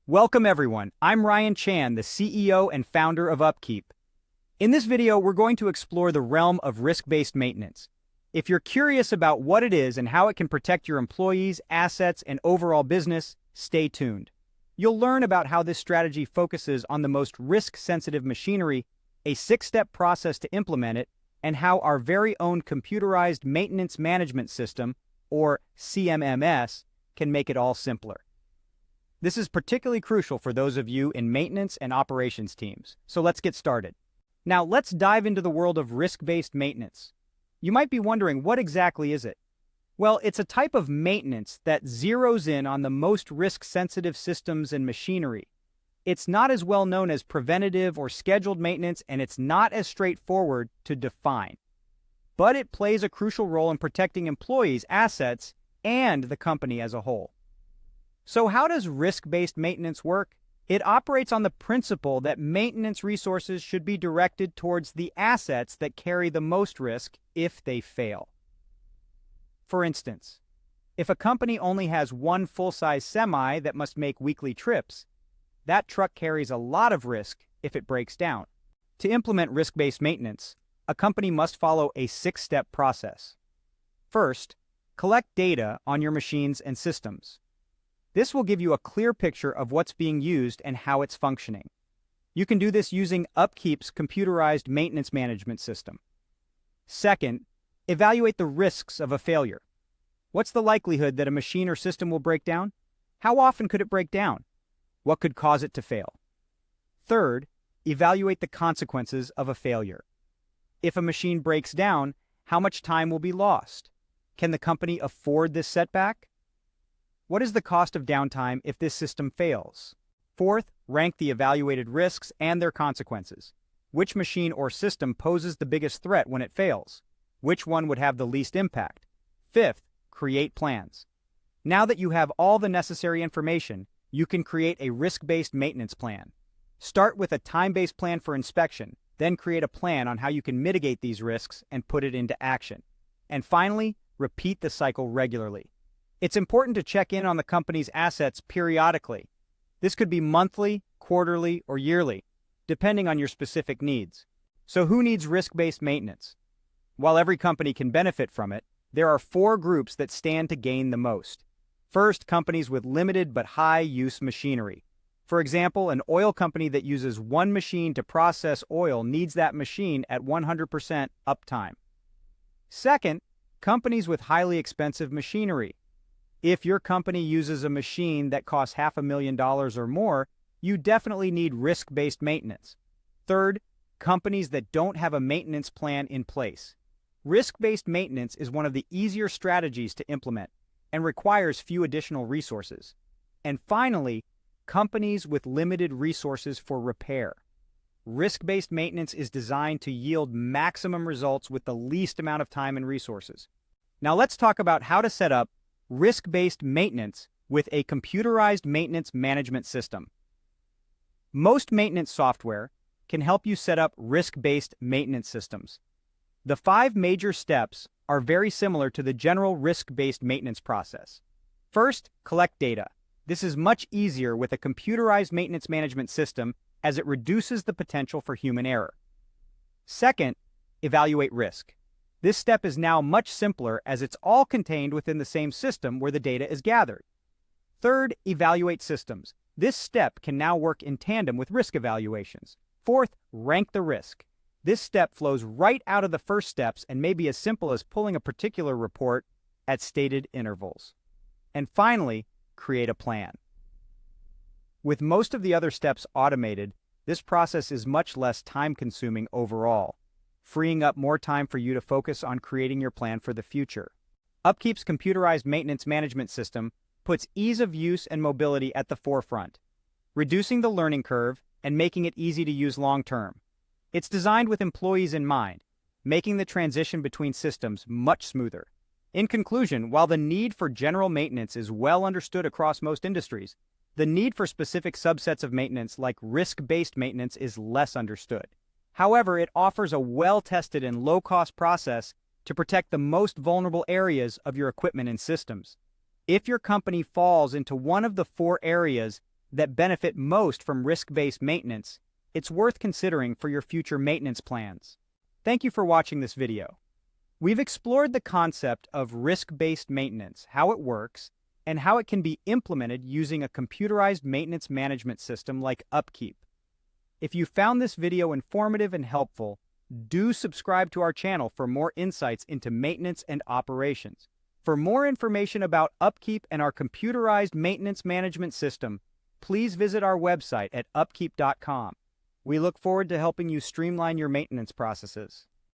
Welcome everyone, I'm Ryan Chan, the CEO and founder of UpKeep. In this video, we're going to explore the realm of risk-based maintenance. If you're curious about what it is and how it can protect your employees, assets, and overall business, stay tuned. You'll learn about how this strategy focuses on the most risk-sensitive machinery, a 6-step process to implement it, and how our very own computerized maintenance management system, or CMMS, can make it all simpler. This is particularly crucial for those of you in maintenance and operations teams, so let's get started. Now let's dive into the world of risk-based maintenance. You might be wondering, what exactly is it? Well, it's a type of maintenance that zeroes in on the most risk-sensitive systems and machinery. It's not as well known as preventative or scheduled maintenance, and it's not as straightforward to define. But it plays a crucial role in protecting employees' assets and the company as a whole. So how does risk-based maintenance work? It operates on the principle that maintenance resources should be directed towards the assets that carry the most risk if they fail. For instance, if a company only has one full-size semi that must make weekly trips, that truck carries a lot of risk if it breaks down. To implement risk-based maintenance, a company must follow a 6-step process. First, collect data on your machines and systems. This will give you a clear picture of what's being used and how it's functioning. You can do this using UpKeep's computerized maintenance management system. Second, evaluate the risks of a failure. What's the likelihood that a machine or system will break down? How often could it break down? What could cause it to fail? Third, evaluate the consequences of a failure. If a machine breaks down, how much time will be lost? Can the company afford this setback? What is the cost of downtime if this system fails? Fourth, rank the evaluated risks and their consequences. Which machine or system poses the biggest threat when it fails? Which one would have the least impact? Fifth, create plans. Now that you have all the necessary information, you can create a risk-based maintenance plan. Start with a time-based plan for inspection, then create a plan on how you can mitigate these risks and put it into action. And finally, repeat the cycle regularly. It's important to check in on the company's assets periodically. This could be monthly, quarterly, or yearly, depending on your specific needs. So who needs risk-based maintenance? While every company can benefit from it, there are 4 groups that stand to gain the most. First, companies with limited but high-use machinery. For example, an oil company that uses one machine to process oil needs that machine at 100% uptime. Second, companies with highly expensive machinery. If your company uses a machine that costs $500,000 or more, you definitely need risk-based maintenance. Third, companies that don't have a maintenance plan in place. Risk-based maintenance is one of the easier strategies to implement and requires few additional resources. And finally, companies with limited resources for repair. Risk-based maintenance is designed to yield maximum results with the least amount of time and resources. Now let's talk about how to set up risk-based maintenance with a computerized maintenance management system. Most maintenance software can help you set up risk-based maintenance systems. The 5 major steps are very similar to the general risk-based maintenance process. First, collect data. This is much easier with a computerized maintenance management system as it reduces the potential for human error. Second, evaluate risk. This step is now much simpler as it's all contained within the same system where the data is gathered. Third, evaluate systems. This step can now work in tandem with risk evaluations. Fourth, rank the risk. This step flows right out of the first steps and may be as simple as pulling a particular report at stated intervals. And finally, create a plan. With most of the other steps automated, this process is much less time-consuming overall, freeing up more time for you to focus on creating your plan for the future. UpKeep's computerized maintenance management system puts ease of use and mobility at the forefront, reducing the learning curve and making it easy to use long-term. It's designed with employees in mind, making the transition between systems much smoother. In conclusion, while the need for general maintenance is well understood across most industries, the need for specific subsets of maintenance like risk-based maintenance is less understood. However, it offers a well-tested and low-cost process to protect the most vulnerable areas of your equipment and systems. If your company falls into one of the 4 areas, that benefit most from risk-based maintenance, it's worth considering for your future maintenance plans. Thank you for watching this video. We've explored the concept of risk-based maintenance, how it works, and how it can be implemented using a computerized maintenance management system like UpKeep. If you found this video informative and helpful, do subscribe to our channel for more insights into maintenance and operations. For more information about UpKeep and our computerized maintenance management system, please visit our website at upkeep.com. We look forward to helping you streamline your maintenance processes.